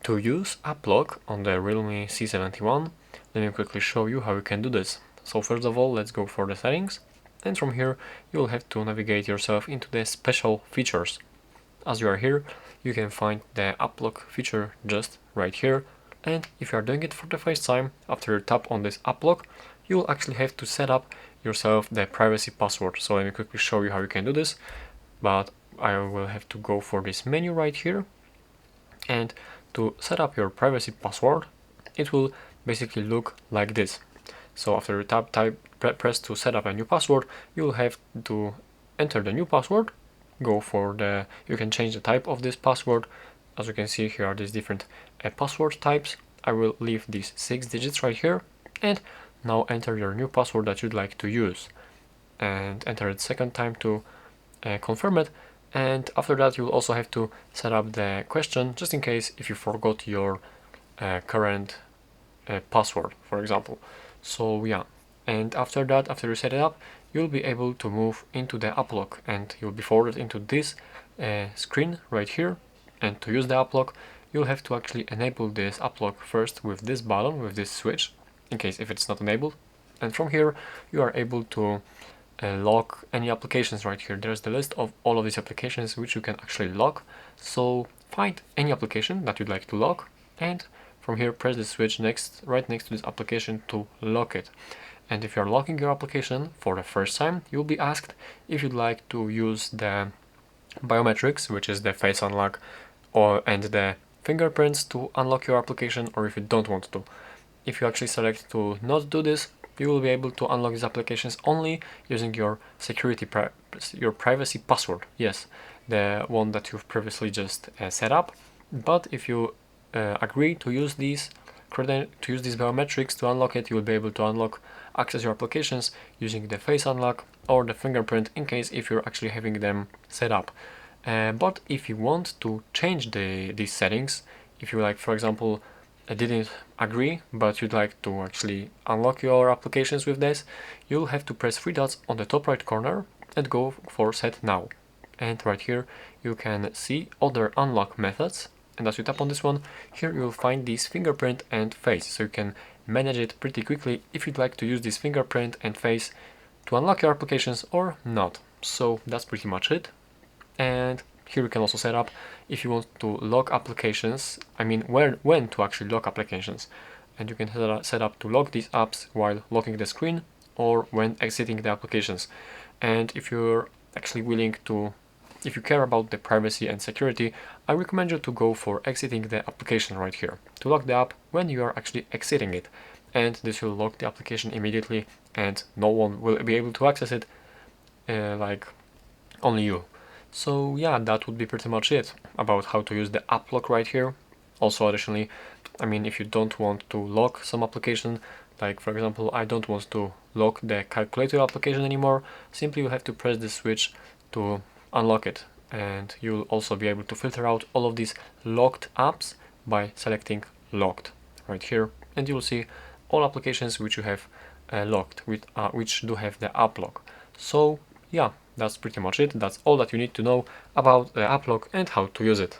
To use app lock on the Realme C71, let me quickly show you how you can do this. So first of all, let's go for the settings, and from here you will have to navigate yourself into the special features. As you are here, you can find the app lock feature just right here, and if you are doing it for the first time, after you tap on this app lock, you will actually have to set up yourself the privacy password. So let me quickly show you how you can do this, but I will have to go for this menu right here, and to set up your privacy password, it will basically look like this. So after you press to set up a new password, you will have to enter the new password, go for you can change the type of this password. As you can see, here are these different password types. I will leave these 6 digits right here, and now enter your new password that you'd like to use, and enter it second time to confirm it. And after that, you'll also have to set up the question, just in case if you forgot your current password, for example. So yeah, and after that, after you set it up, you'll be able to move into the app lock, and you'll be forwarded into this screen right here. And to use the app lock, you'll have to actually enable this app lock first with this button, with this switch, in case if it's not enabled. And from here, you are able to lock any applications right here. There's the list of all of these applications which you can actually lock. So find any application that you'd like to lock, and from here press the switch right next to this application to lock it. And if you're locking your application for the first time, you'll be asked if you'd like to use the biometrics, which is the face unlock and the fingerprints to unlock your application, or if you don't want to. If you actually select to not do this, you will be able to unlock these applications only using your your privacy password. Yes, the one that you've previously just set up. But if you agree to use these biometrics to unlock it, you will be able to access your applications using the face unlock or the fingerprint, in case if you're actually having them set up. But if you want to change these settings, if you like, for example, didn't agree but you'd like to actually unlock your applications with this, you'll have to press 3 dots on the top right corner and go for set now. And right here you can see other unlock methods, and as you tap on this one, here you'll find this fingerprint and face, so you can manage it pretty quickly if you'd like to use this fingerprint and face to unlock your applications or not. So that's pretty much it. And here you can also set up if you want to lock applications, I mean when to actually lock applications. And you can set up to lock these apps while locking the screen or when exiting the applications. And if you're actually willing to, if you care about the privacy and security, I recommend you to go for exiting the application right here, to lock the app when you are actually exiting it. And this will lock the application immediately and no one will be able to access it, like only you. So yeah, that would be pretty much it about how to use the app lock right here. Also additionally, I mean, if you don't want to lock some application, like for example, I don't want to lock the calculator application anymore, simply you have to press the switch to unlock it, and you'll also be able to filter out all of these locked apps by selecting locked right here, and you will see all applications which you have locked, which do have the app lock. So yeah, that's pretty much it. That's all that you need to know about the app lock and how to use it.